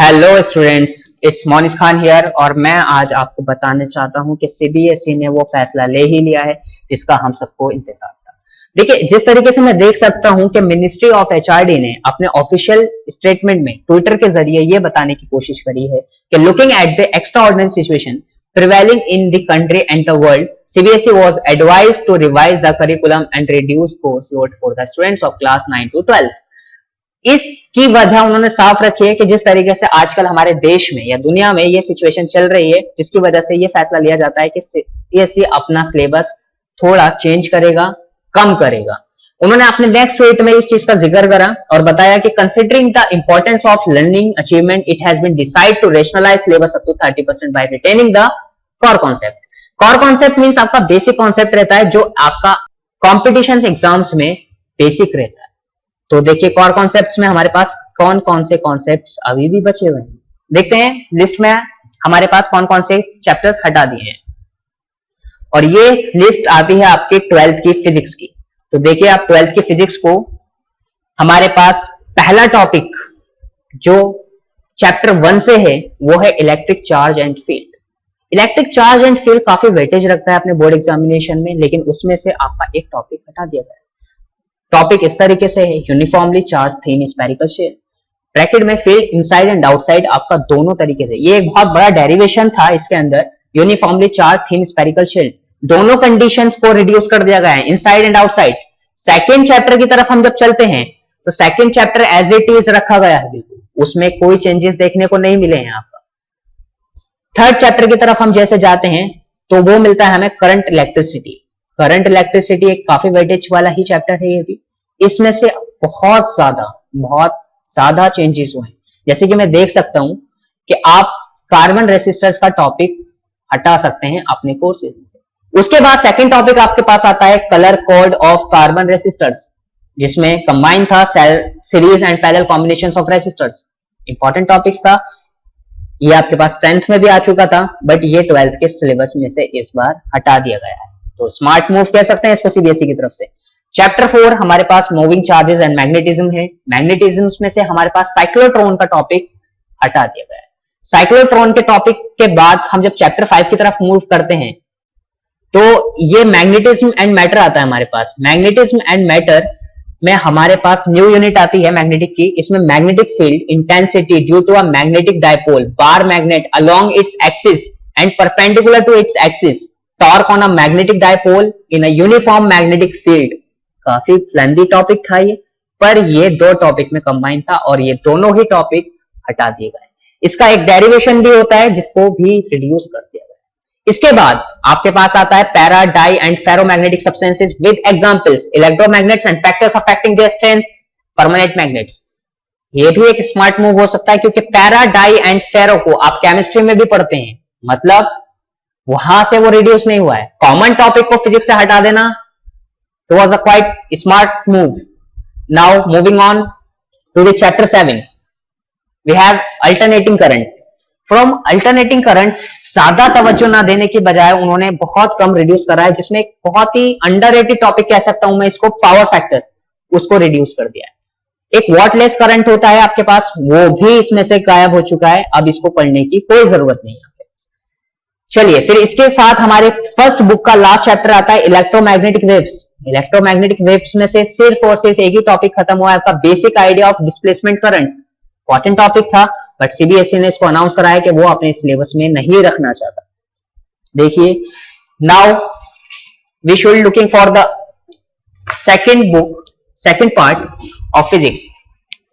Hello students, it's Monis Khan here और मैं आज आपको बताने चाहता हूं कि सीबीएसई ने वो फैसला ले ही लिया है जिसका हम सबको इंतजार था। देखिए, जिस तरीके से मैं देख सकता हूं कि मिनिस्ट्री ऑफ एचआरडी ने अपने ऑफिशियल स्टेटमेंट में ट्विटर के जरिए ये बताने की कोशिश करी है कि looking at the extraordinary situation prevailing in the country and the world, CBSE was advised to revise the curriculum and reduce course load for the students of class 9 to 12. इसकी वजह उन्होंने साफ रखी है कि जिस तरीके से आजकल हमारे देश में या दुनिया में ये सिचुएशन चल रही है, जिसकी वजह से ये फैसला लिया जाता है कि सीबीएसई अपना सिलेबस थोड़ा चेंज करेगा, कम करेगा। उन्होंने अपने नेक्स्ट ट्वीट में इस चीज का जिक्र करा और बताया कि considering the importance of learning achievement, it has been decide to rationalise syllabus up to 30% by retaining the core concept. Core concept means आपका बेसिक कॉन्सेप्ट रहता है जो आपका कॉम्पिटिशन एग्जाम्स में बेसिक रहता है। तो देखिए, कोर कॉन्सेप्ट्स में हमारे पास कौन कौन से कॉन्सेप्ट्स अभी भी बचे हुए हैं, देखते हैं लिस्ट में हमारे पास कौन कौन से चैप्टर्स हटा दिए हैं। और ये लिस्ट आती है आपके 12th की फिजिक्स की। तो देखिए, आप 12th की फिजिक्स को हमारे पास पहला टॉपिक जो चैप्टर 1 से है वो है electric charge and field. Electric charge and field काफी वेटेज रखता है अपने बोर्ड एग्जामिनेशन में, लेकिन उसमें से आपका एक टॉपिक हटा दिया गया है। टॉपिक इस तरीके से है, uniformly charge thin spherical shell. Bracket में फील्ड इनसाइड एंड आउटसाइड आपका दोनों तरीके से, ये एक बहुत बड़ा डेरिवेशन था इसके अंदर। Uniformly charge thin spherical shell, दोनों कंडीशंस को रिड्यूस कर दिया गया है, inside and outside. Second chapter की तरफ हम जब चलते हैं तो second chapter as it is रखा गया है, बिल्कुल उसमें कोई चेंजेस देखने को नहीं मिले हैं आपका। थर्ड चैप्टर की तरफ हम जैसे जाते हैं तो वो मिलता है हमें करंट इलेक्ट्रिसिटी। करंट इलेक्ट्रिसिटी एक काफी वेटेज वाला ही चैप्टर है ये भी। इसमें से बहुत ज्यादा चेंजेस हुए हैं, जैसे कि मैं देख सकता हूं कि आप कार्बन रेसिस्टर्स का टॉपिक हटा सकते हैं अपने कोर्सेज से। उसके बाद सेकंड टॉपिक आपके पास आता है colour code of carbon resistors, जिसमें कंबाइन था series and parallel combinations of resistors. Important topics था, ये आपके पास 10th में भी आ चुका था, बट ये 12th के सिलेबस में से इस बार हटा दिया गया है। तो स्मार्ट मूव कह सकते हैं इसको सीबीएसई की तरफ से। चैप्टर 4 हमारे पास मूविंग चार्जेस एंड मैग्नेटिज्म है। मैग्नेटिज्म में से हमारे पास साइक्लोट्रॉन का टॉपिक हटा दिया गया है। साइक्लोट्रॉन के टॉपिक के बाद हम जब चैप्टर 5 की तरफ मूव करते हैं तो ये मैग्नेटिज्म एंड मैटर आता है हमारे पास। मैग्नेटिज्म एंड मैटर में हमारे पास न्यू यूनिट आती है मैग्नेटिक की। इसमें magnetic field intensity due to a magnetic dipole bar magnet along its axis and perpendicular to its axis, torque on a magnetic dipole in a uniform magnetic field. काफी lengthy topic था ये, पर ये दो topic में combine था और ये दोनों ही टॉपिक हटा दिए गए। इसका एक डेरिवेशन भी होता है जिसको भी रिड्यूस कर दिया गया। इसके बाद आपके पास आता है para, dia and ferromagnetic substances with examples electromagnets and factors affecting their strength, permanent magnets. ये भी एक स्मार्ट मूव हो सकता है क्योंकि पैरा, डाई एंड फेरो को आप केमिस्ट्री में भी पढ़ते हैं, मतलब वहां से वो रिड्यूस नहीं हुआ है। कॉमन टॉपिक को फिजिक्स से हटा देना It was a quite smart move. Now moving on to the chapter 7, we have alternating current. From alternating currents ज्यादा तवज्जो ना देने की बजाय उन्होंने बहुत कम रिड्यूस करा है, जिसमें एक बहुत ही अंडररेटेड टॉपिक कह सकता हूं मैं इसको, पावर फैक्टर, उसको रिड्यूस कर दिया है। एक वॉटलेस करंट होता है आपके पास, वो भी इसमें से गायब हो चुका है, अब इसको पढ़ने की कोई जरूरत नहीं है। चलिए, फिर इसके साथ हमारे फर्स्ट बुक का लास्ट चैप्टर आता है इलेक्ट्रोमैग्नेटिक वेव्स। इलेक्ट्रोमैग्नेटिक वेव्स में से सिर्फ और सिर्फ एक ही टॉपिक खत्म हुआ है आपका, basic idea of displacement current. Important topic था, बट सीबीएसई ने इसको अनाउंस कराया कि वो अपने सिलेबस में नहीं रखना चाहता। देखिए, now we should looking for the second book, second part of physics.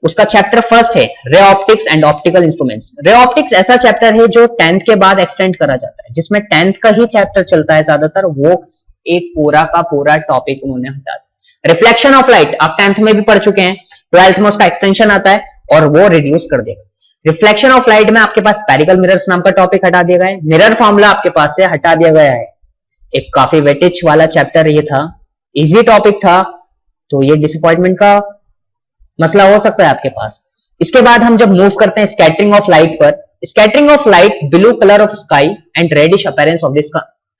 उसका चैप्टर फर्स्ट है ray optics and optical instruments. Ray optics ऐसा चैप्टर है जो 10th के बाद एक्सटेंड करा जाता है, जिसमें 10th का ही चैप्टर चलता है ज्यादातर, वो एक पूरा का पूरा टॉपिक उन्होंने हटा दिया। रिफ्लेक्शन ऑफ लाइट आप 10th में भी पढ़ चुके हैं, 12th में उसका एक्सटेंशन आता है और वो रिड्यूस कर देगा। रिफ्लेक्शन ऑफ लाइट में आपके पास स्फेरिकल मिरर्स नाम का टॉपिक हटा दिया गया है। मिरर फॉर्मूला आपके पास से हटा दिया गया है। एक काफी वेटेज वाला चैप्टर ये था, इजी टॉपिक था, तो ये डिसअपॉइंटमेंट का मसला हो सकता है आपके पास। इसके बाद हम जब मूव करते हैं स्कैटरिंग ऑफ लाइट पर, scattering of light blue colour of sky and reddish appearance of the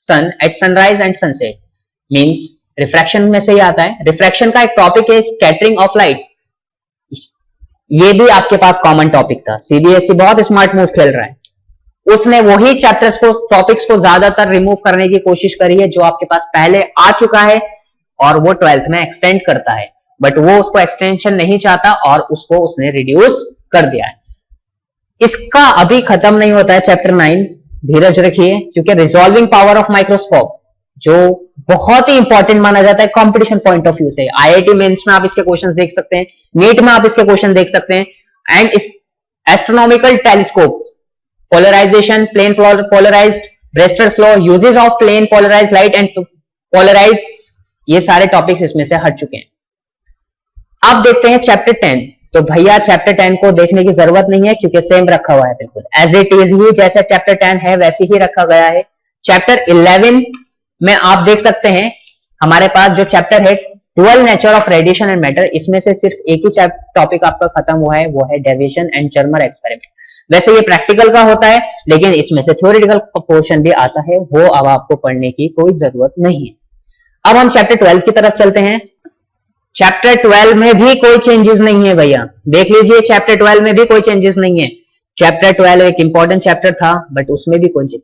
sun at sunrise and sunset means refraction में से ही आता है। रिफ्रैक्शन का एक टॉपिक है स्कैटरिंग ऑफ लाइट। ये भी आपके पास कॉमन टॉपिक था। सीबीएसई बहुत स्मार्ट मूव खेल रहा है, उसने वही चैप्टर्स को, टॉपिक्स को ज्यादातर रिमूव करने की कोशिश करी है जो आपके पास पहले आ चुका है और वो 12th में एक्सटेंड करता है, बट वो उसको एक्सटेंशन नहीं चाहता और उसको उसने रिड्यूस कर दिया है। इसका अभी खत्म नहीं होता है चैप्टर 9, धीरज रखिए, क्योंकि रिजॉल्विंग पावर ऑफ माइक्रोस्कोप जो बहुत ही इंपॉर्टेंट माना जाता है कंपटीशन पॉइंट ऑफ व्यू से। आईआईटी मेंस में आप इसके क्वेश्चंस देख सकते हैं, नीट में आप इसके क्वेश्चन देख सकते हैं। And astronomical telescope, polarisation, plane polarised, Brewster's law, uses of plane polarised light and polarised, ये सारे टॉपिक्स इसमें से हट चुके हैं। अब देखते हैं चैप्टर 10। तो भैया चैप्टर 10 को देखने की जरूरत नहीं है क्योंकि सेम रखा हुआ है, बिल्कुल एज इट इज ही, जैसे चैप्टर 10 है वैसे ही रखा गया है। चैप्टर 11 में आप देख सकते हैं हमारे पास जो चैप्टर है dual nature of radiation and matter, इसमें से सिर्फ एक ही टॉपिक आपका खत्म हुआ है, वो है डेविएशन एंड जर्मर एक्सपेरिमेंट। वैसे ये प्रैक्टिकल का होता है लेकिन इसमें से थ्योरेटिकल पोर्शन भी आता है, वो अब आपको पढ़ने की कोई जरूरत नहीं है। अब हम चैप्टर 12 की तरफ चलते हैं। चैप्टर 12 में भी कोई चेंजेस नहीं है भैया, देख लीजिए चैप्टर 12 में भी कोई चेंजेस नहीं है। चैप्टर 12 एक इंपॉर्टेंट चैप्टर था बट उसमें भी कोई चेंज।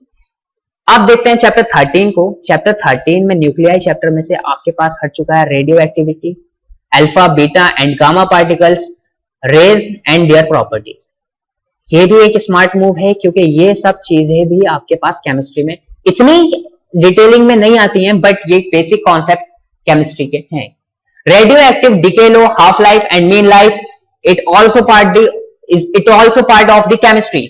अब देखते हैं चैप्टर 13 को। चैप्टर 13 में न्यूक्लियाई चैप्टर में से आपके पास हट चुका है radioactivity, alpha beta and gamma particles, rays and their properties. ये भी एक स्मार्ट मूव है क्योंकि ये सब चीजें भी आपके पास केमिस्ट्री में इतनी डिटेलिंग में नहीं आती हैं, बट ये बेसिक कॉन्सेप्ट केमिस्ट्री के हैं। Radio active decay low, half life and mean life, it also part of the chemistry.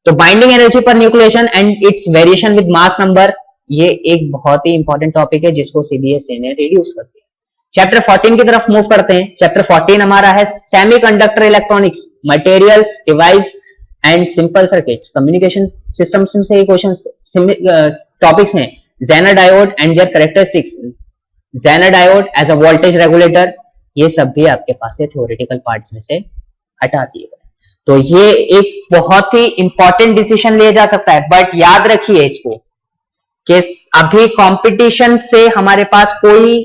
तो बाइंडिंग एनर्जी पर nucleation and it's variation with mass number, ये एक बहुत ही इंपॉर्टेंट टॉपिक है जिसको सीबीएसई ने रिड्यूस कर दिया। चैप्टर 14 की तरफ मूव करते हैं। चैप्टर 14 हमारा है semiconductor electronics, materials, device and simple circuits. Communication systems से ये क्वेश्चन टॉपिक्स हैं। Zener diode and their characteristics, Zener diode as a voltage regulator, ये सब भी आपके पास से थ्योरेटिकल पार्ट्स में से हटा दिए गए। तो ये एक बहुत ही इंपॉर्टेंट डिसीजन लिया जा सकता है, बट याद रखिए इसको कि अभी कंपटीशन से हमारे पास कोई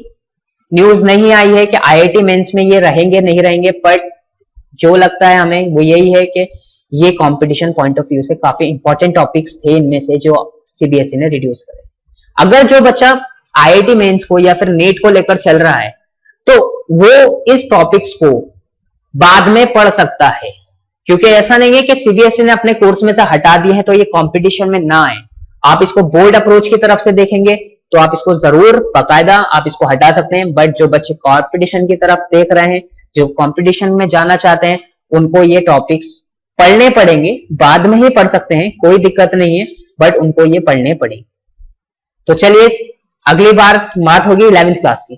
न्यूज नहीं आई है कि आईआईटी मेंस में ये रहेंगे नहीं रहेंगे, बट जो लगता है हमें वो यही है कि ये कंपटीशन पॉइंट ऑफ व्यू से काफी इंपॉर्टेंट टॉपिक्स थे इनमें से जो सीबीएसई ने रिड्यूस करे। अगर जो बच्चा आईआईटी मेंस को या फिर नीट को लेकर चल रहा है तो वो इस टॉपिक्स को बाद में पढ़ सकता है, क्योंकि ऐसा नहीं है कि सीबीएसई ने अपने कोर्स में से हटा दिए हैं तो ये कंपटीशन में ना आए। आप इसको बोर्ड अप्रोच की तरफ से देखेंगे तो आप इसको जरूर बाकायदा आप इसको हटा सकते हैं, बट जो बच्चे कंपटीशन की तरफ देख रहे हैं, जो कंपटीशन में जाना चाहते हैं, उनको ये टॉपिक्स पढ़ने पड़ेंगे। बाद में ही पढ़ सकते हैं, कोई दिक्कत नहीं है, बट उनको ये पढ़ने पड़ेंगे। तो चलिए अगली बार बात होगी 11th क्लास की।